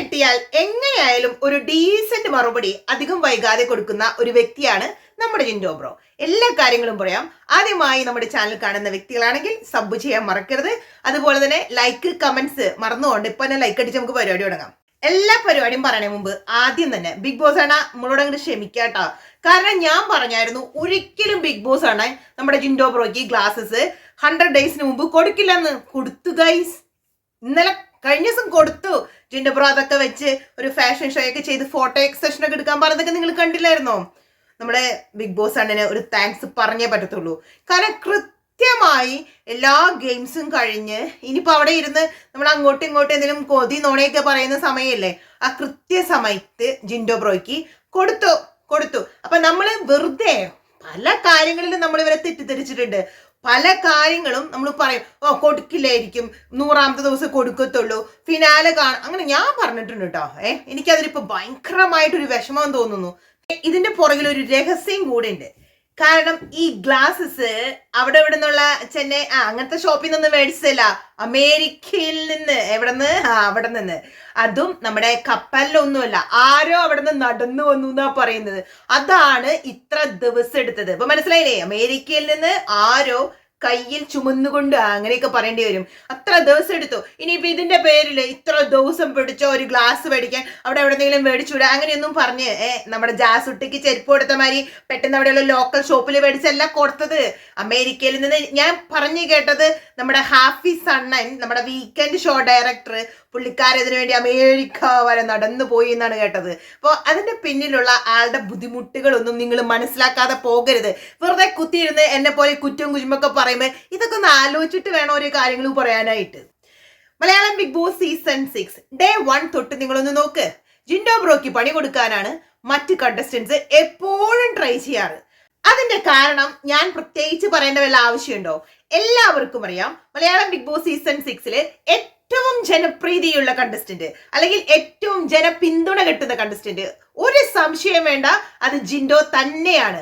ഞെട്ടിയാൽ എങ്ങനെയായാലും ഒരു ഡീസന്റ് മറുപടി അധികം വൈകാതെ കൊടുക്കുന്ന ഒരു വ്യക്തിയാണ് നമ്മുടെ ജിൻഡോ ബ്രോ. എല്ലാ കാര്യങ്ങളും പറയാം. ആദ്യമായി നമ്മുടെ ചാനൽ കാണുന്ന വ്യക്തികളാണെങ്കിൽ സബ് ചെയ്യാൻ മറക്കരുത്. അതുപോലെ തന്നെ ലൈക്ക് കമന്റ്സ് മറന്നുകൊണ്ട് ഇപ്പൊ തന്നെ ലൈക്ക് അടിച്ച് നമുക്ക് പരിപാടി തുടങ്ങാം. എല്ലാ പരിപാടിയും പറയണ മുമ്പ് ആദ്യം തന്നെ ബിഗ് ബോസ് ആണ് നമ്മളോട് അങ്ങോട്ട് ക്ഷമിക്കാട്ടോ. കാരണം ഞാൻ പറഞ്ഞായിരുന്നു ഒരിക്കലും ബിഗ് ബോസ് ആണ് നമ്മുടെ ജിൻഡോ ബ്രോയ്ക്ക് ഗ്ലാസസ് 100 ഡേയ്സിന് മുമ്പ് കൊടുക്കില്ലെന്ന്. കൊടുത്തു ഗൈസ്, ഇന്നലെ കഴിഞ്ഞ ദിവസം കൊടുത്തു. ജിൻഡോ ബ്രോ അതൊക്കെ വെച്ച് ഒരു ഫാഷൻ ഷോ ഒക്കെ ചെയ്ത് ഫോട്ടോ എക്സെഷൻ ഒക്കെ എടുക്കാൻ പറഞ്ഞതൊക്കെ നിങ്ങൾ കണ്ടില്ലായിരുന്നോ? നമ്മുടെ ബിഗ് ബോസ് അണ്ണന് ഒരു താങ്ക്സ് പറഞ്ഞേ പറ്റത്തുള്ളൂ. കാരണം കൃത്യമായി എല്ലാ ഗെയിംസും കഴിഞ്ഞ് ഇനിയിപ്പോൾ അവിടെ ഇരുന്ന് നമ്മൾ അങ്ങോട്ടും ഇങ്ങോട്ടും എന്തെങ്കിലും കൊതി നോണയൊക്കെ പറയുന്ന സമയമല്ലേ, ആ കൃത്യസമയത്ത് ജിൻഡോ ബ്രോയ്ക്ക് കൊടുത്തു. അപ്പൊ നമ്മൾ വെറുതെ പല കാര്യങ്ങളിലും നമ്മൾ ഇവരെ തെറ്റിദ്ധരിച്ചിട്ടുണ്ട്. പല കാര്യങ്ങളും നമ്മൾ പറയും, കൊടുക്കില്ലായിരിക്കും, 100ാമത്തെ ദിവസം കൊടുക്കത്തുള്ളൂ, ഫിനാലെ കാണാം, അങ്ങനെ ഞാൻ പറഞ്ഞിട്ടുണ്ട് കേട്ടോ. എനിക്കതിലിപ്പോ ഭയങ്കരമായിട്ടൊരു വിഷമം തോന്നുന്നു. ഇതിന്റെ പുറകിൽ ഒരു രഹസ്യം കൂടെ ഉണ്ട്. കാരണം ഈ ഗ്ലാസസ് അവിടെ നിന്നുള്ള ചെന്നൈ അങ്ങനത്തെ ഷോപ്പിൽ നിന്ന് മേടിച്ചതല്ല, അമേരിക്കയിൽ നിന്ന്. അവിടെ നിന്ന്. അതും നമ്മുടെ കപ്പലിലൊന്നുമല്ല, ആരോ അവിടെ നിന്ന് നടന്നു വന്നു എന്നാ പറയുന്നത്. അതാണ് ഇത്ര ദിവസം എടുത്തത്. ഇപ്പൊ മനസ്സിലായില്ലേ? അമേരിക്കയിൽ നിന്ന് ആരോ കയ്യിൽ ചുമന്നുകൊണ്ട് അങ്ങനെയൊക്കെ പറയേണ്ടി വരും. അത്ര ദിവസം എടുത്തു. ഇനിയിപ്പോ ഇതിന്റെ പേരിൽ ഇത്ര ദിവസം പിടിച്ചോ ഒരു ഗ്ലാസ് മേടിക്കാൻ അവിടെ എവിടെയെങ്കിലും മേടിച്ചുവിടുക അങ്ങനെയൊന്നും പറഞ്ഞ് നമ്മുടെ ജാസുട്ടിക്ക് ചെരുപ്പ് കൊടുത്ത മാതിരി പെട്ടെന്ന് അവിടെയുള്ള ലോക്കൽ ഷോപ്പിൽ മേടിച്ചല്ല കൊടുത്തത്. അമേരിക്കയിൽ നിന്ന് ഞാൻ പറഞ്ഞു കേട്ടത് നമ്മുടെ ഹാഫിസ് അണ്ണൻ, നമ്മുടെ വീക്കെൻഡ് ഷോ ഡയറക്ടർ, പുള്ളിക്കാരതിനു വേണ്ടി അമേരിക്ക വരെ നടന്നു പോയി എന്നാണ് കേട്ടത്. അപ്പോൾ അതിന്റെ പിന്നിലുള്ള ആളുടെ ബുദ്ധിമുട്ടുകളൊന്നും നിങ്ങൾ മനസ്സിലാക്കാതെ പോകരുത്. വെറുതെ കുത്തിയിരുന്ന് എന്നെ പോലെ കുറ്റവും കുശുമ്പൊക്കെ പറയുമ്പോൾ ഇതൊക്കെ ഒന്ന് ആലോചിച്ചിട്ട് വേണം ഓരോ കാര്യങ്ങളും പറയാനായിട്ട്. Malayalam Bigg Boss season 6 day 1 തൊട്ട് നിങ്ങളൊന്ന് നോക്ക്. ജിൻഡോ ബ്രോയ്ക്ക് പണി കൊടുക്കാനാണ് മറ്റ് കണ്ടസ്റ്റൻസ് എപ്പോഴും ട്രൈ ചെയ്യാറ്. അതിന്റെ കാരണം ഞാൻ പ്രത്യേകിച്ച് പറയേണ്ട വല്ല ആവശ്യമുണ്ടോ? എല്ലാവർക്കും അറിയാം, മലയാളം ബിഗ് ബോസ് സീസൺ 6 ഏറ്റവും ജനപ്രീതിയുള്ള കണ്ടസ്റ്റന്റ് അല്ലെങ്കിൽ ഏറ്റവും ജനപിന്തുണ കിട്ടുന്ന കണ്ടസ്റ്റന്റ്, ഒരു സംശയം വേണ്ട, അത് ജിൻഡോ തന്നെയാണ്.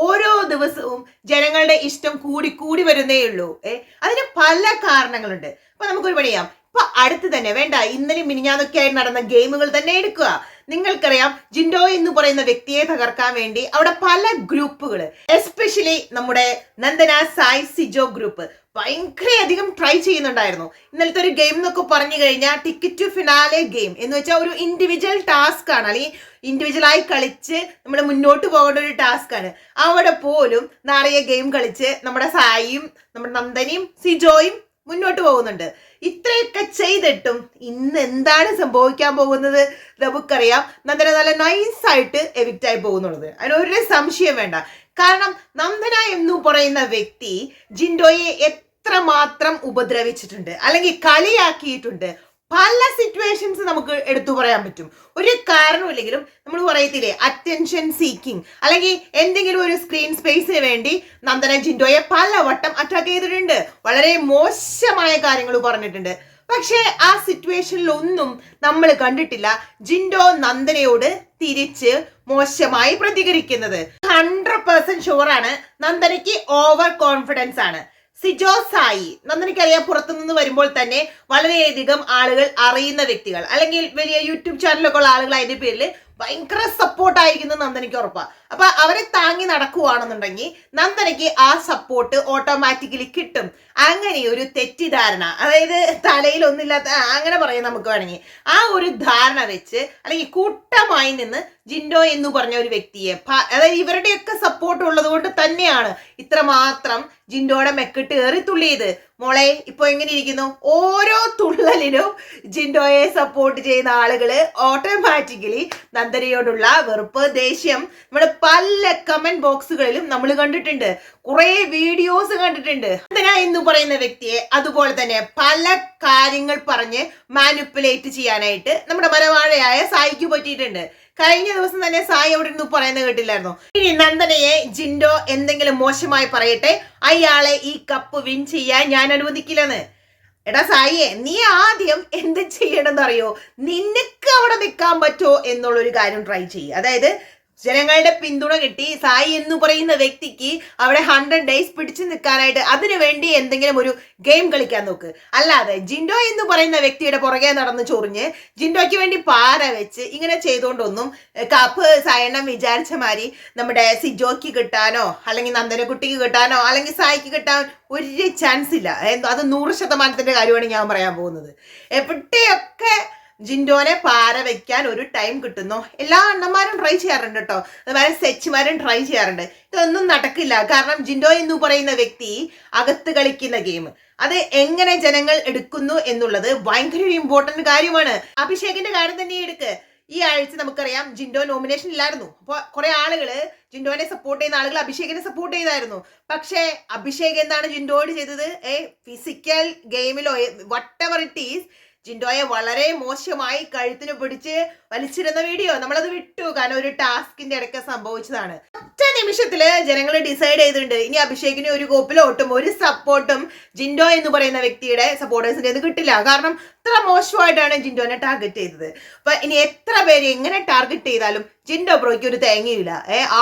ഓരോ ദിവസവും ജനങ്ങളുടെ ഇഷ്ടം കൂടി വരുന്നേ ഉള്ളൂ. അതിന് പല കാരണങ്ങളുണ്ട്. അപ്പൊ നമുക്കൊരു പണിയാം. ഇപ്പൊ അടുത്ത് തന്നെ വേണ്ട, ഇന്നലെ മിനിഞ്ഞാന്നൊക്കെ ആയി നടന്ന ഗെയിമുകൾ തന്നെ എടുക്കുക. നിങ്ങൾക്കറിയാം, ജിൻഡോ എന്ന് പറയുന്ന വ്യക്തിയെ തകർക്കാൻ വേണ്ടി അവിടെ പല ഗ്രൂപ്പുകൾ, എസ്പെഷ്യലി നമ്മുടെ നന്ദന സായ് സിജോ ഗ്രൂപ്പ് ഭയങ്കരധികം ട്രൈ ചെയ്യുന്നുണ്ടായിരുന്നു. ഇന്നലത്തെ ഒരു ഗെയിം എന്നൊക്കെ പറഞ്ഞു കഴിഞ്ഞാൽ ടിക്കറ്റ് ടു ഫിനാലെ ഗെയിം എന്ന് വെച്ചാൽ ഒരു ഇൻഡിവിജ്വൽ ടാസ്ക് ആണ്, അല്ലെങ്കിൽ ഇൻഡിവിജ്വലായി കളിച്ച് നമ്മൾ മുന്നോട്ട് പോകേണ്ട ഒരു ടാസ്ക് ആണ്. അവിടെ പോലും നിറയെ ഗെയിം കളിച്ച് നമ്മുടെ സായിയും നമ്മുടെ നന്ദനയും സിജോയും മുന്നോട്ട് പോകുന്നുണ്ട്. ഇത്രയൊക്കെ ചെയ്തിട്ടും ഇന്ന് എന്താണ് സംഭവിക്കാൻ പോകുന്നത് നമുക്കറിയാം. നന്ദന നല്ല നൈസായിട്ട് എവിക്റ്റ് ആയി പോകുന്നുള്ളത്, അതിനൊരു സംശയം വേണ്ട. കാരണം നന്ദന എന്ന് പറയുന്ന വ്യക്തി ജിൻഡോയെ എത്രമാത്രം ഉപദ്രവിച്ചിട്ടുണ്ട് അല്ലെങ്കിൽ കളിയാക്കിയിട്ടുണ്ട്. പല സിറ്റുവേഷൻസ് നമുക്ക് എടുത്തു പറയാൻ പറ്റും. ഒരു കാരണമില്ലെങ്കിലും നമ്മൾ പറയത്തില്ലേ, അറ്റൻഷൻ സീക്കിംഗ്, അല്ലെങ്കിൽ എന്തെങ്കിലും ഒരു സ്ക്രീൻ സ്പേസിന് വേണ്ടി നന്ദന ജിൻഡോയെ പലവട്ടം അറ്റാക്ക് ചെയ്തിട്ടുണ്ട്. വളരെ മോശമായ കാര്യങ്ങൾ പറഞ്ഞിട്ടുണ്ട്. പക്ഷേ ആ സിറ്റുവേഷനിലൊന്നും നമ്മൾ കണ്ടിട്ടില്ല ജിൻഡോ നന്ദനയോട് തിരിച്ച് മോശമായി പ്രതികരിക്കുന്നത്. 100% ഷുവറാണ് നന്ദനയ്ക്ക് ഓവർ കോൺഫിഡൻസ് ആണ്. സിജോ സായി, നന്ദനയ്ക്കറിയാം, പുറത്തുനിന്ന് വരുമ്പോൾ തന്നെ വളരെയധികം ആളുകൾ അറിയുന്ന വ്യക്തികൾ അല്ലെങ്കിൽ വലിയ യൂട്യൂബ് ചാനലൊക്കെ ഉള്ള ആളുകൾ അതിന്റെ പേരിൽ ഭയങ്കര സപ്പോർട്ടായിരിക്കുന്നു നന്ദനയ്ക്ക് ഉറപ്പാണ്. അപ്പൊ അവരെ താങ്ങി നടക്കുവാണെന്നുണ്ടെങ്കിൽ നന്ദനയ്ക്ക് ആ സപ്പോർട്ട് ഓട്ടോമാറ്റിക്കലി കിട്ടും. അങ്ങനെ ഒരു തെറ്റിദ്ധാരണ, അതായത് തലയിൽ ഒന്നില്ലാത്ത അങ്ങനെ പറയാം നമുക്ക് വേണമെങ്കിൽ, ആ ഒരു ധാരണ വെച്ച് അല്ലെങ്കിൽ കൂട്ടമായി നിന്ന് ജിൻഡോ എന്ന് പറഞ്ഞ ഒരു വ്യക്തിയെ, അതായത് ഇവരുടെയൊക്കെ സപ്പോർട്ട് ഉള്ളത് കൊണ്ട് തന്നെയാണ് ഇത്രമാത്രം ജിൻഡോയുടെ മെക്കിട്ട് ഏറി തുള്ളിയത്. മോളെ ഇപ്പൊ എങ്ങനെ ഇരിക്കുന്നു? ഓരോ തുള്ളലിനും ജിൻഡോയെ സപ്പോർട്ട് ചെയ്യുന്ന ആളുകള് ഓട്ടോമാറ്റിക്കലി നന്ദനയോടുള്ള വെറുപ്പ്, ദേഷ്യം നമ്മുടെ പല കമന്റ് ബോക്സുകളിലും നമ്മൾ കണ്ടിട്ടുണ്ട്, കുറെ വീഡിയോസ് കണ്ടിട്ടുണ്ട്. നന്ദന എന്ന് പറയുന്ന വ്യക്തിയെ അതുപോലെ തന്നെ പല കാര്യങ്ങൾ പറഞ്ഞ് മാനിപ്പുലേറ്റ് ചെയ്യാനായിട്ട് നമ്മുടെ മരവാഴയായ സായിക്ക് പറ്റിയിട്ടുണ്ട്. കഴിഞ്ഞ ദിവസം തന്നെ സായി അവിടെ നിന്ന് പറയുന്നത് കേട്ടില്ലായിരുന്നു, ഇനി നന്ദനയെ ജിൻഡോ എന്തെങ്കിലും മോശമായി പറയട്ടെ, അയാളെ ഈ കപ്പ് വിൻ ചെയ്യാൻ ഞാൻ അനുവദിക്കില്ലെന്ന്. എടാ സായിയെ, നീ ആദ്യം എന്ത് ചെയ്യണമെന്ന് അറിയോ? നിനക്ക് അവിടെ നിൽക്കാൻ പറ്റുമോ എന്നുള്ളൊരു കാര്യം ട്രൈ ചെയ്യുക. അതായത് ജനങ്ങളുടെ പിന്തുണ കിട്ടി സായി എന്ന് പറയുന്ന വ്യക്തിക്ക് അവിടെ 100 ഡേയ്സ് പിടിച്ചു നിൽക്കാനായിട്ട് അതിനു വേണ്ടി എന്തെങ്കിലും ഒരു ഗെയിം കളിക്കാൻ നോക്ക്. അല്ലാതെ ജിൻഡോ എന്ന് പറയുന്ന വ്യക്തിയുടെ പുറകെ നടന്ന് ചൊറിഞ്ഞ് ജിൻഡോയ്ക്ക് വേണ്ടി പാര വെച്ച് ഇങ്ങനെ ചെയ്തുകൊണ്ടൊന്നും കപ്പ് സായണ്ണം വിചാരിച്ച മാതിരി നമ്മുടെ സിജോയ്ക്ക് കിട്ടാനോ അല്ലെങ്കിൽ നന്ദനക്കുട്ടിക്ക് കിട്ടാനോ അല്ലെങ്കിൽ സായിക്ക് കിട്ടാൻ ഒരു ചാൻസ് ഇല്ല. അത് 100% കാര്യമാണ് ഞാൻ പറയാൻ പോകുന്നത്. എവിടെയൊക്കെ ജിൻഡോനെ പാര വെക്കാൻ ഒരു ടൈം കിട്ടുന്നു എല്ലാ അണ്ണന്മാരും ട്രൈ ചെയ്യാറുണ്ട് കേട്ടോ, അതുപോലെ സെച്ചുമാരും ട്രൈ ചെയ്യാറുണ്ട്. ഇതൊന്നും നടക്കില്ല. കാരണം ജിൻഡോ എന്ന് പറയുന്ന വ്യക്തി അകത്ത് കളിക്കുന്ന ഗെയിം അത് എങ്ങനെ ജനങ്ങൾ എടുക്കുന്നു എന്നുള്ളത് ഭയങ്കര ഇമ്പോർട്ടന്റ് കാര്യമാണ്. അഭിഷേകിന്റെ കാര്യം തന്നെ എടുക്ക്. ഈ ആഴ്ച നമുക്കറിയാം ജിൻഡോ നോമിനേഷൻ ഇല്ലായിരുന്നു. അപ്പോൾ കുറെ ആളുകള് ജിൻഡോനെ സപ്പോർട്ട് ചെയ്യുന്ന ആളുകൾ അഭിഷേകിനെ സപ്പോർട്ട് ചെയ്തായിരുന്നു. പക്ഷേ അഭിഷേക് എന്താണ് ജിൻഡോയോട് ചെയ്തത്? ഫിസിക്കൽ ഗെയിമിലോ വട്ടെവർ ഇറ്റ് ഈസ് ജിൻഡോയെ വളരെ മോശമായി കഴുത്തിന് പിടിച്ച് വലിച്ചിരുന്ന വീഡിയോ നമ്മളത് വിട്ടു. കാരണം ഒരു ടാസ്കിന്റെ ഇടയ്ക്ക് സംഭവിച്ചതാണ്. ഒറ്റ നിമിഷത്തില് ജനങ്ങൾ ഡിസൈഡ് ചെയ്തിട്ടുണ്ട് ഇനി അഭിഷേകിന് ഒരു കോപ്പിലോട്ടും ഒരു സപ്പോർട്ടും ജിൻഡോ എന്ന് പറയുന്ന വ്യക്തിയുടെ സപ്പോർട്ടേഴ്സിന്റെ ഇത് കിട്ടില്ല. കാരണം ഇത്ര മോശമായിട്ടാണ് ജിൻഡോനെ ടാർഗറ്റ് ചെയ്തത്. അപ്പൊ ഇനി എത്ര പേര് എങ്ങനെ ടാർഗറ്റ് ചെയ്താലും ജിൻഡോ ബ്രോയ്ക്ക് ഒരു തേങ്ങയില്ല.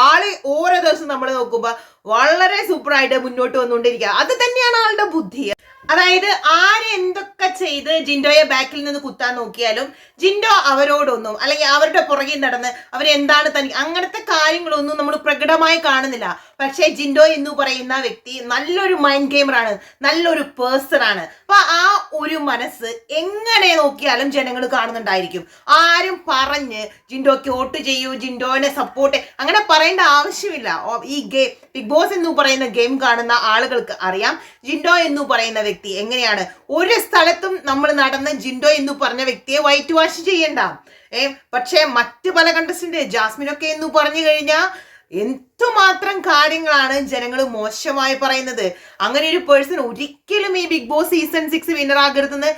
ആള് ഓരോ ദിവസം നമ്മൾ നോക്കുമ്പോ വളരെ സൂപ്പറായിട്ട് മുന്നോട്ട് വന്നുകൊണ്ടിരിക്കുക. അത് തന്നെയാണ് ആളുടെ ബുദ്ധി. അതായത് ആര് എന്തൊക്കെ ചെയ്ത് ജിൻഡോയെ ബാക്കിൽ നിന്ന് കുത്താൻ നോക്കിയാലും ജിൻഡോ അവരോടൊന്നും അല്ലെങ്കിൽ അവരുടെ പുറകെ നടന്ന് അവരെന്താണ് തനിക്ക് അങ്ങനത്തെ കാര്യങ്ങളൊന്നും നമ്മൾ പ്രകടമായി കാണുന്നില്ല. പക്ഷേ ജിൻഡോ എന്ന് പറയുന്ന വ്യക്തി നല്ലൊരു മൈൻഡ് ഗെയിമറാണ്, നല്ലൊരു പേഴ്സൺ ആണ്. അപ്പൊ ആ ഒരു മനസ്സ് എങ്ങനെ നോക്കിയാലും ജനങ്ങൾ കാണുന്നുണ്ടായിരിക്കും. ആരും പറഞ്ഞ് ജിൻഡോക്ക് വോട്ട് ചെയ്യൂ, ജിൻഡോനെ സപ്പോർട്ട് അങ്ങനെ പറയേണ്ട ആവശ്യമില്ല. ഈ ബിഗ് ബോസ് എന്ന് പറയുന്ന ഗെയിം കാണുന്ന ആളുകൾക്ക് അറിയാം ജിൻഡോ എന്ന് പറയുന്ന വ്യക്തി എങ്ങനെയാണ്. ഒരു സ്ഥലത്തും നമ്മൾ നടന്ന് ജിൻഡോ എന്ന് പറഞ്ഞ വ്യക്തിയെ വൈറ്റ് വാഷ് ചെയ്യണ്ട. പക്ഷെ മറ്റു പല കണ്ടസ്റ്റന്റ് ജാസ്മിനൊക്കെ എന്ന് പറഞ്ഞു കഴിഞ്ഞാൽ എന്തുമാത്രം കാര്യങ്ങളാണ് ജനങ്ങൾ മോശമായി പറയുന്നത്. അങ്ങനെ ഒരു പേഴ്സൺ ഒരിക്കലും ഈ ബിഗ് ബോസ് സീസൺ 6 വിന്നർ ആകരുതെന്ന്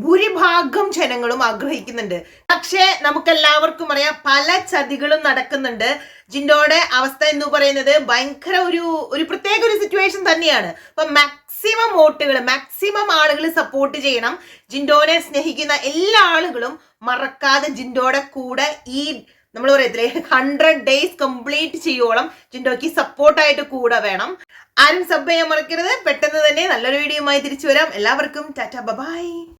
ഭൂരിഭാഗം ജനങ്ങളും ആഗ്രഹിക്കുന്നുണ്ട്. പക്ഷേ നമുക്കെല്ലാവർക്കും അറിയാം പല ചതികളും നടക്കുന്നുണ്ട്. ജിൻഡോയുടെ അവസ്ഥ എന്ന് പറയുന്നത് ഭയങ്കര ഒരു പ്രത്യേക ഒരു സിറ്റുവേഷൻ തന്നെയാണ്. അപ്പൊ മാക്സിമം വോട്ടുകൾ മാക്സിമം ആളുകൾ സപ്പോർട്ട് ചെയ്യണം. ജിൻഡോനെ സ്നേഹിക്കുന്ന എല്ലാ ആളുകളും മറക്കാതെ ജിൻഡോയുടെ കൂടെ ഈ നമ്മൾ പറയത്തില്ലേ 100 ഡേയ്സ് കംപ്ലീറ്റ് ചെയ്യുവോളം ജിൻഡോയ്ക്ക് സപ്പോർട്ടായിട്ട് കൂടെ വേണം. ആരും സബ് ചെയ്യാൻ മറക്കരുത്. പെട്ടെന്ന് തന്നെ നല്ലൊരു വീഡിയോയുമായി തിരിച്ചു വരാം. എല്ലാവർക്കും ടാറ്റ ബൈ.